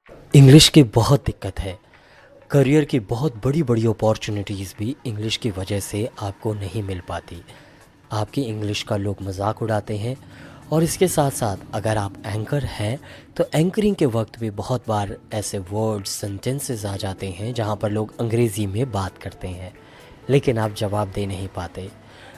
English की बहुत दिक्कत है। करियर की बहुत बड़ी बड़ी अपॉर्चुनिटीज़ भी इंग्लिश की वजह से आपको नहीं मिल पाती। आपकी इंग्लिश का लोग मजाक उड़ाते हैं। और इसके साथ साथ अगर आप एंकर हैं तो एंकरिंग के वक्त भी बहुत बार ऐसे वर्ड्स सेंटेंसेस आ जाते हैं जहाँ पर लोग अंग्रेज़ी में बात करते हैं, लेकिन आप जवाब दे नहीं पाते।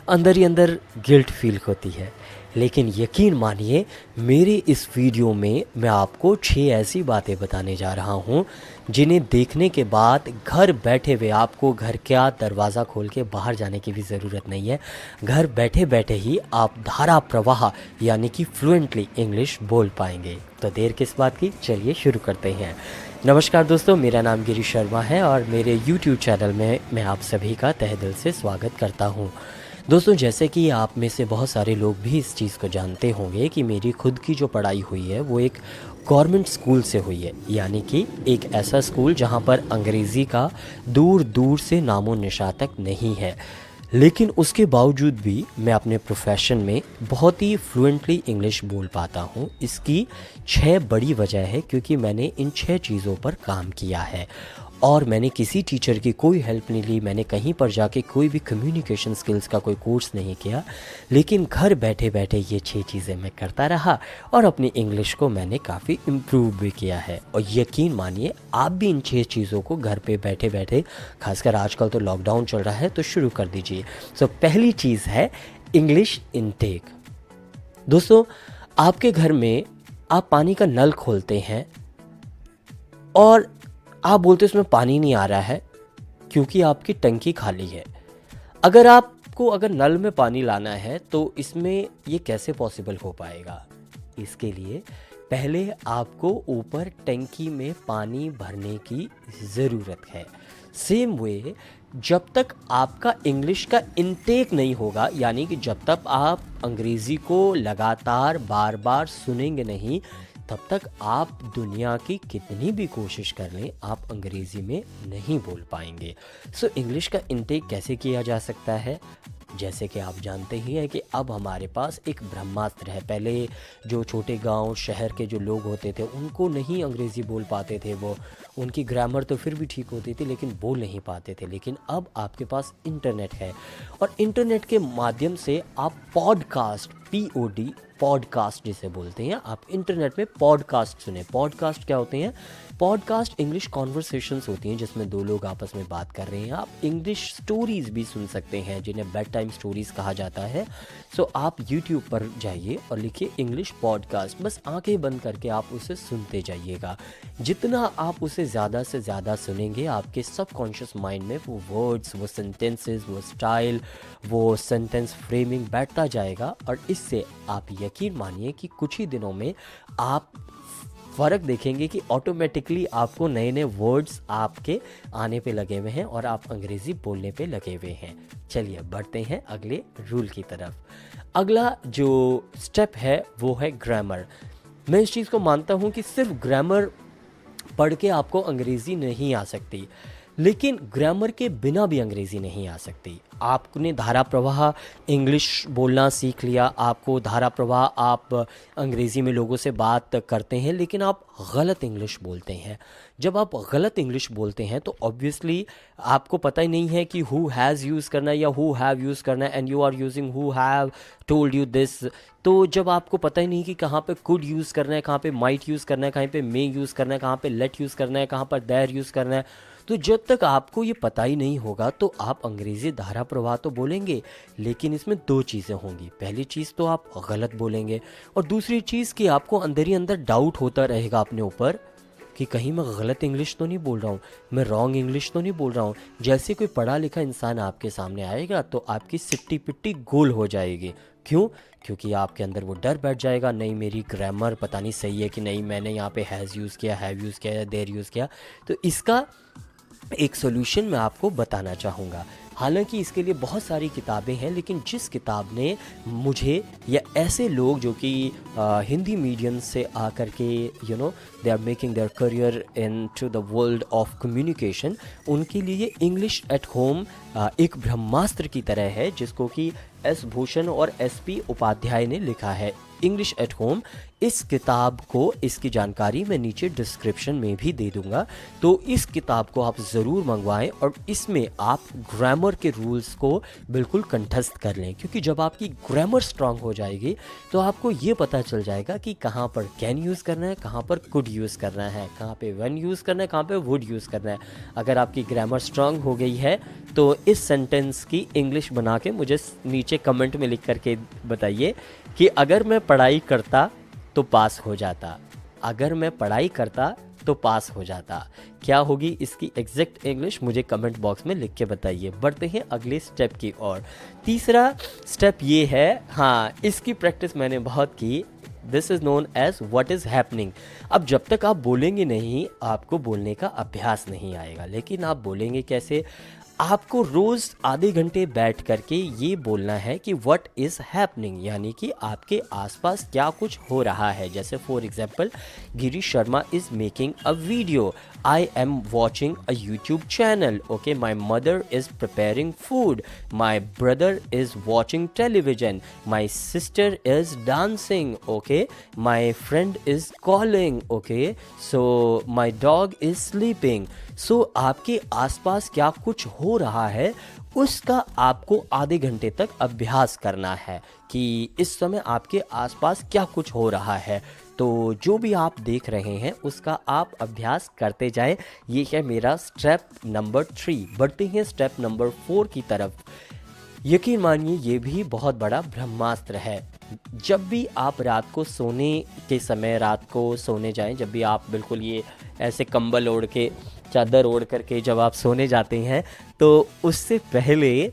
अंदर ही अंदर गिल्ट फील होती है। लेकिन यकीन मानिए, मेरे इस वीडियो में मैं आपको 6 ऐसी बातें बताने जा रहा हूँ जिन्हें देखने के बाद घर बैठे हुए आपको घर का दरवाज़ा खोल के बाहर जाने की भी ज़रूरत नहीं है। घर बैठे बैठे ही आप धारा प्रवाह यानी कि फ्लुएंटली इंग्लिश बोल पाएंगे। तो देर किस बात की, चलिए शुरू करते हैं। नमस्कार दोस्तों, मेरा नाम गिरीश शर्मा है और मेरे YouTube चैनल में मैं आप सभी का तहे दिल से स्वागत करता हूँ। दोस्तों, जैसे कि आप में से बहुत सारे लोग भी इस चीज़ को जानते होंगे कि मेरी खुद की जो पढ़ाई हुई है वो एक गवर्नमेंट स्कूल से हुई है, यानी कि एक ऐसा स्कूल जहाँ पर अंग्रेज़ी का दूर दूर से नामो निशान तक नहीं है। लेकिन उसके बावजूद भी मैं अपने प्रोफेशन में बहुत ही फ्लुएंटली इंग्लिश बोल पाता हूँ। इसकी 6 बड़ी वजह है, क्योंकि मैंने इन 6 चीज़ों पर काम किया है और मैंने किसी टीचर की कोई हेल्प नहीं ली। मैंने कहीं पर जाके कोई भी कम्युनिकेशन स्किल्स का कोई कोर्स नहीं किया, लेकिन घर बैठे बैठे ये 6 चीज़ें मैं करता रहा और अपनी इंग्लिश को मैंने काफ़ी इम्प्रूव भी किया है। और यकीन मानिए, आप भी इन 6 चीज़ों को घर पे बैठे बैठे, खासकर आजकल तो लॉकडाउन चल रहा है, तो शुरू कर दीजिए। सो पहली चीज़ है इंग्लिश इनटेक। दोस्तों, आपके घर में आप पानी का नल खोलते हैं और आप बोलते हैं उसमें पानी नहीं आ रहा है क्योंकि आपकी टंकी खाली है। अगर नल में पानी लाना है तो इसमें ये कैसे पॉसिबल हो पाएगा? इसके लिए पहले आपको ऊपर टंकी में पानी भरने की ज़रूरत है। सेम वे, जब तक आपका इंग्लिश का इनटेक नहीं होगा, यानी कि जब तक आप अंग्रेज़ी को लगातार बार बार सुनेंगे नहीं, तब तक आप दुनिया की कितनी भी कोशिश कर लें, आप अंग्रेज़ी में नहीं बोल पाएंगे। सो इंग्लिश का इनटेक कैसे किया जा सकता है? जैसे कि आप जानते ही हैं कि अब हमारे पास एक ब्रह्मास्त्र है। पहले जो छोटे गांव शहर के जो लोग होते थे उनको नहीं अंग्रेज़ी बोल पाते थे, वो उनकी ग्रामर तो फिर भी ठीक होती थी लेकिन बोल नहीं पाते थे। लेकिन अब आपके पास इंटरनेट है और इंटरनेट के माध्यम से आप पॉडकास्ट, POD, पॉडकास्ट जिसे बोलते हैं, आप इंटरनेट में पॉडकास्ट सुने। पॉडकास्ट क्या होते हैं? पॉडकास्ट इंग्लिश कॉन्वर्सेशंस होती हैं जिसमें 2 लोग आपस में बात कर रहे हैं। आप इंग्लिश स्टोरीज़ भी सुन सकते हैं जिन्हें बेड टाइम स्टोरीज़ कहा जाता है। सो आप यूट्यूब पर जाइए और लिखिए इंग्लिश पॉडकास्ट, बस आंखें बंद करके आप उसे सुनते जाइएगा। जितना आप उसे ज़्यादा से ज़्यादा सुनेंगे, आपके सबकॉन्शियस माइंड में वो वर्ड्स, वो सेंटेंसेस, वो स्टाइल, वो सेंटेंस फ्रेमिंग बैठता जाएगा और इससे आप यकीन मानिए कि कुछ ही दिनों में आप फ़र्क देखेंगे कि ऑटोमेटिकली आपको नए नए वर्ड्स आपके आने पे लगे हुए हैं और आप अंग्रेज़ी बोलने पे लगे हुए हैं। चलिए बढ़ते हैं अगले रूल की तरफ। अगला जो स्टेप है वो है ग्रामर। मैं इस चीज़ को मानता हूँ कि सिर्फ ग्रामर पढ़ के आपको अंग्रेज़ी नहीं आ सकती, लेकिन ग्रामर के बिना भी अंग्रेज़ी नहीं आ सकती। आपने धारा प्रवाह इंग्लिश बोलना सीख लिया, आपको धारा प्रवाह, आप अंग्रेज़ी में लोगों से बात करते हैं लेकिन आप गलत इंग्लिश बोलते हैं। जब आप गलत इंग्लिश बोलते हैं तो ऑब्वियसली आपको पता ही नहीं है कि हु हैज़ यूज़ करना है या हु हैव यूज़ करना है, and you are using who have told you this. तो जब आपको पता ही नहीं कि कहाँ पे कुड यूज़ करना है, कहाँ पे माइट यूज़ करना है, कहाँ पे मे यूज़ करना है, कहाँ पे लेट यूज़ करना है, कहाँ पर देयर यूज़ करना है, तो जब तक आपको ये पता ही नहीं होगा तो आप अंग्रेज़ी धारा प्रवाह तो बोलेंगे, लेकिन इसमें 2 चीज़ें होंगी। पहली चीज़ तो आप गलत बोलेंगे और दूसरी चीज़ कि आपको अंदर ही अंदर डाउट होता रहेगा अपने ऊपर कि कहीं मैं गलत इंग्लिश तो नहीं बोल रहा हूँ, मैं रॉन्ग इंग्लिश तो नहीं बोल रहा हूँ। जैसे कोई पढ़ा लिखा इंसान आपके सामने आएगा तो आपकी सिट्टी पिट्टी गोल हो जाएगी। क्यों? क्योंकि आपके अंदर वो डर बैठ जाएगा, नहीं मेरी ग्रामर पता नहीं सही है कि नहीं, मैंने यहाँ पे हैज़ यूज़ किया, हैव यूज़ किया या देयर यूज़ किया। तो इसका एक सॉल्यूशन मैं आपको बताना चाहूँगा। हालांकि इसके लिए बहुत सारी किताबें हैं, लेकिन जिस किताब ने मुझे या ऐसे लोग जो कि हिंदी मीडियम से आकर के they are making their career in to the world of communication, उनके लिए इंग्लिश एट होम एक ब्रह्मास्त्र की तरह है, जिसको कि S. भूषण और SP. उपाध्याय ने लिखा है। इंग्लिश एट होम इस किताब को, इसकी जानकारी मैं नीचे डिस्क्रिप्शन में भी दे दूंगा, तो इस किताब को आप ज़रूर मंगवाएं और इसमें आप ग्रामर के रूल्स को बिल्कुल कंठस्थ कर लें, क्योंकि जब आपकी ग्रामर स्ट्रांग हो जाएगी तो आपको ये पता चल जाएगा कि कहाँ पर कैन यूज़ करना है, कहाँ पर कुड यूज़ करना है, कहाँ पे व्हेन यूज़ करना है, कहाँ पे वुड यूज़ करना है। अगर आपकी ग्रामर स्ट्रांग हो गई है तो इस सेंटेंस की इंग्लिश बना के मुझे नीचे कमेंट में लिख करके बताइए कि अगर मैं पढ़ाई करता तो पास हो जाता, अगर मैं पढ़ाई करता तो पास हो जाता। क्या होगी इसकी एग्जैक्ट इंग्लिश, मुझे कमेंट बॉक्स में लिख के बताइए। बढ़ते हैं अगले स्टेप की ओर। तीसरा स्टेप ये है, हाँ इसकी प्रैक्टिस मैंने बहुत की, this is known as what is happening. अब जब तक आप बोलेंगे नहीं, आपको बोलने का अभ्यास नहीं आएगा। लेकिन आप बोलेंगे कैसे? आपको रोज़ आधे घंटे बैठ करके ये बोलना है कि व्हाट इज़ हैपनिंग, यानी कि आपके आसपास क्या कुछ हो रहा है। जैसे for example, Girish Sharma is making a video, I am watching a YouTube channel, okay, my mother is preparing food, my brother is watching television, my sister is dancing, okay, my friend is calling, okay, so my dog is sleeping. So आपके आसपास क्या कुछ हो रहा है उसका आपको आधे घंटे तक अभ्यास करना है कि इस समय आपके आसपास क्या कुछ हो रहा है। तो जो भी आप देख रहे हैं उसका आप अभ्यास करते जाएं। ये है मेरा स्टेप नंबर 3। बढ़ते हैं स्टेप नंबर 4 की तरफ। यकीन मानिए ये भी बहुत बड़ा ब्रह्मास्त्र है। जब भी आप रात को सोने के समय, रात को सोने जाएं, जब भी आप बिल्कुल ये ऐसे कंबल ओढ़ के, चादर ओढ़ करके जब आप सोने जाते हैं, तो उससे पहले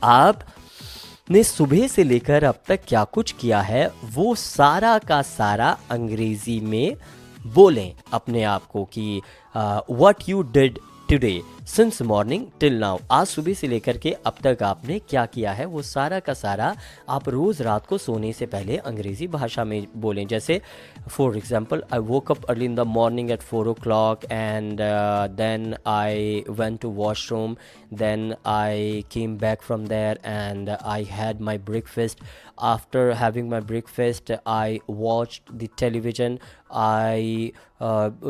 आपने सुबह से लेकर अब तक क्या कुछ किया है वो सारा का सारा अंग्रेजी में बोलें अपने आप को कि what you did today since morning till now. आज सुबह से लेकर के अब तक आपने क्या किया है वो सारा का सारा आप रोज़ रात को सोने से पहले अंग्रेज़ी भाषा में बोलें। जैसे for example, I woke up early in the morning at 4 o'clock and then I went to washroom, then I came back from there and I had my breakfast. After having my breakfast, I watched the television. I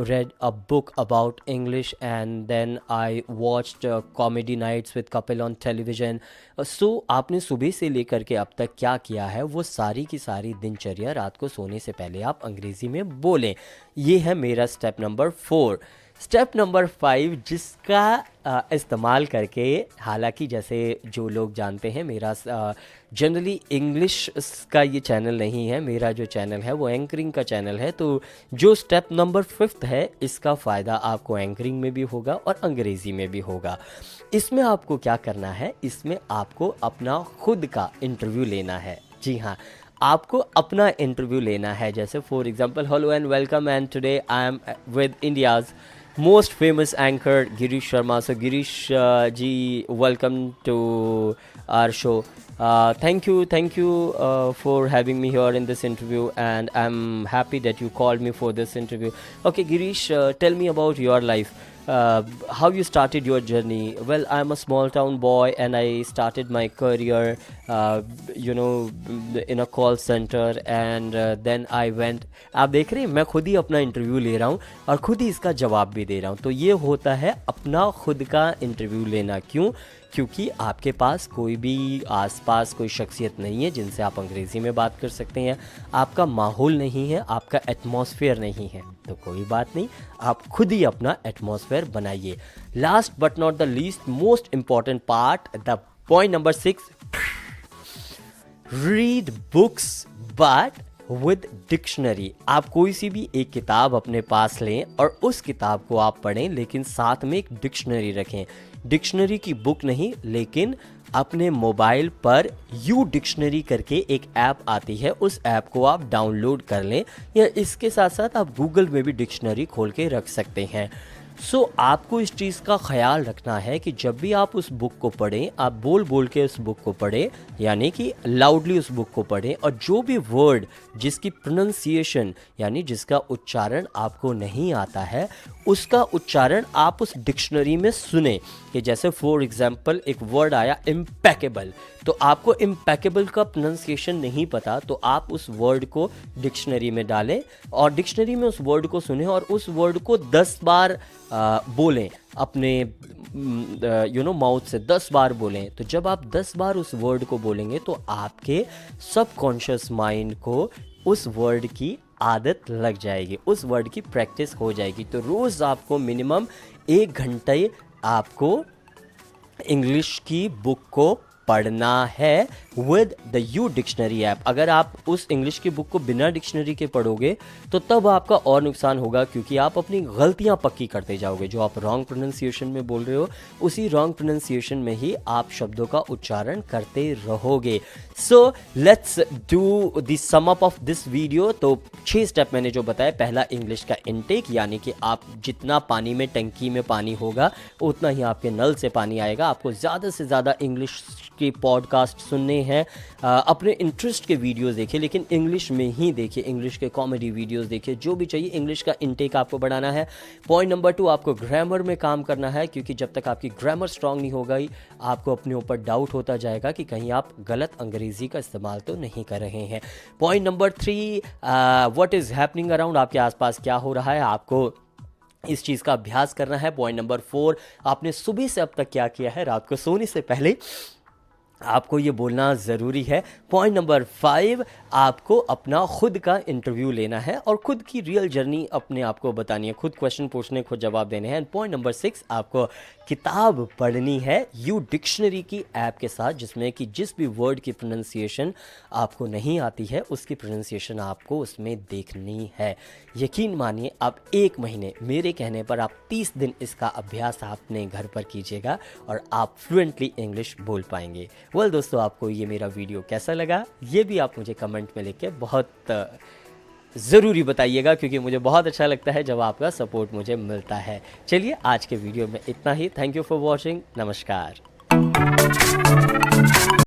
read a book about English and then I watched comedy nights with Kapil on television. So आपने सुबह से लेकर के अब तक क्या किया है वो सारी की सारी दिनचर्या रात को सोने से पहले आप अंग्रेज़ी में बोलें। ये है मेरा स्टेप नंबर 4। स्टेप नंबर 5 जिसका इस्तेमाल करके, हालांकि जैसे जो लोग जानते हैं मेरा जनरली इंग्लिश का ये चैनल नहीं है, मेरा जो चैनल है वो एंकरिंग का चैनल है। तो जो स्टेप नंबर 5 है इसका फ़ायदा आपको एंकरिंग में भी होगा और अंग्रेज़ी में भी होगा। इसमें आपको क्या करना है, इसमें आपको अपना खुद का इंटरव्यू लेना है। जी हाँ, आपको अपना इंटरव्यू लेना है। जैसे for example, hello and welcome and today I am with India's most famous anchor Girish Sharma. So Girish ji, welcome to our show. Thank you for having me here in this interview, and I'm happy that you called me for this interview. Okay Girish, tell me about your life. How you started your journey? Well, I'm a small town boy and I started my career in a call center and then I went. आप देख रहे हैं मैं खुद ही अपना interview ले रहा हूँ और खुद ही इसका जवाब भी दे रहा हूँ। तो ये होता है अपना खुद का इंटरव्यू लेना। क्यों? क्योंकि आपके पास कोई भी आसपास कोई शख्सियत नहीं है जिनसे आप अंग्रेज़ी में बात कर सकते हैं, आपका माहौल नहीं है, आपका एटमॉस्फेयर नहीं है। तो कोई बात नहीं, आप खुद ही अपना एटमॉस्फेयर बनाइए। Last but not the least most important part, the point number 6, read books but with dictionary. आप कोई सी भी एक किताब अपने पास लें और उस किताब को आप पढ़ें, लेकिन साथ में एक डिक्शनरी रखें। डिक्शनरी की बुक नहीं, लेकिन अपने मोबाइल पर यू डिक्शनरी करके एक ऐप आती है, उस ऐप को आप डाउनलोड कर लें, या इसके साथ साथ आप गूगल में भी डिक्शनरी खोल के रख सकते हैं। सो आपको इस चीज़ का ख्याल रखना है कि जब भी आप उस बुक को पढ़ें, आप बोल बोल के उस बुक को पढ़ें, यानी कि लाउडली उस बुक को पढ़ें, और जो भी वर्ड जिसकी प्रोनंसिएशन यानी जिसका उच्चारण आपको नहीं आता है, उसका उच्चारण आप उस डिक्शनरी में सुने। कि जैसे फॉर एग्जांपल एक वर्ड आया इम्पेकेबल, तो आपको इम्पेकेबल का प्रोनंसिएशन नहीं पता, तो आप उस वर्ड को डिक्शनरी में डालें और डिक्शनरी में उस वर्ड को सुने और उस वर्ड को 10 बार बोलें अपने माउथ से 10 बार बोलें। तो जब आप 10 बार उस वर्ड को बोलेंगे तो आपके सबकॉन्शियस माइंड को उस वर्ड की आदत लग जाएगी, उस वर्ड की प्रैक्टिस हो जाएगी। तो रोज़ आपको मिनिमम 1 घंटे आपको इंग्लिश की बुक को पढ़ना है with the U dictionary app. अगर आप उस इंग्लिश की बुक को बिना डिक्शनरी के पढ़ोगे तो तब आपका और नुकसान होगा, क्योंकि आप अपनी गलतियां पक्की करते जाओगे। जो आप रॉन्ग प्रोनाउंसिएशन में बोल रहे हो, उसी रॉन्ग प्रोनाउंसिएशन में ही आप शब्दों का उच्चारण करते रहोगे। So let's do the sum up of this video. तो 6 स्टेप मैंने जो बताया, पहला इंग्लिश का इनटेक, यानी कि आप जितना पानी में टंकी में पानी होगा उतना ही आपके नल से पानी आएगा। आपको ज़्यादा से ज़्यादा इंग्लिश के पॉडकास्ट सुनने हैं, अपने इंटरेस्ट के वीडियोस देखिए, लेकिन इंग्लिश में ही देखिए, इंग्लिश के कॉमेडी वीडियोस देखिए, जो भी चाहिए। इंग्लिश का इनटेक आपको बढ़ाना है। पॉइंट नंबर 2, आपको ग्रामर में काम करना है, क्योंकि जब तक आपकी ग्रामर स्ट्रांग नहीं होगा ही आपको अपने ऊपर डाउट होता जाएगा कि कहीं आप गलत अंग्रेजी का इस्तेमाल तो नहीं कर रहे हैं। Point number 3, what is happening around, आपके आसपास क्या हो रहा है, आपको इस चीज़ का अभ्यास करना है। पॉइंट नंबर 4, आपने सुबह से अब तक क्या किया है, रात को सोने से पहले आपको ये बोलना ज़रूरी है। पॉइंट नंबर 5, आपको अपना खुद का इंटरव्यू लेना है और खुद की रियल जर्नी अपने आप को बतानी है, खुद क्वेश्चन पूछने, खुद जवाब देने हैं। पॉइंट नंबर 6, आपको किताब पढ़नी है यू डिक्शनरी की ऐप के साथ, जिसमें कि जिस भी वर्ड की प्रोनंसिएशन आपको नहीं आती है उसकी प्रोनंसिएशन आपको उसमें देखनी है। यकीन मानिए, आप 1 महीने, मेरे कहने पर आप 30 दिन इसका अभ्यास अपने घर पर कीजिएगा और आप फ्लुएंटली इंग्लिश बोल पाएंगे। वेल दोस्तों, आपको ये मेरा वीडियो कैसा लगा, ये भी आप मुझे कमेंट में लिख के बहुत ज़रूरी बताइएगा, क्योंकि मुझे बहुत अच्छा लगता है जब आपका सपोर्ट मुझे मिलता है। चलिए, आज के वीडियो में इतना ही। Thank you for watching. नमस्कार।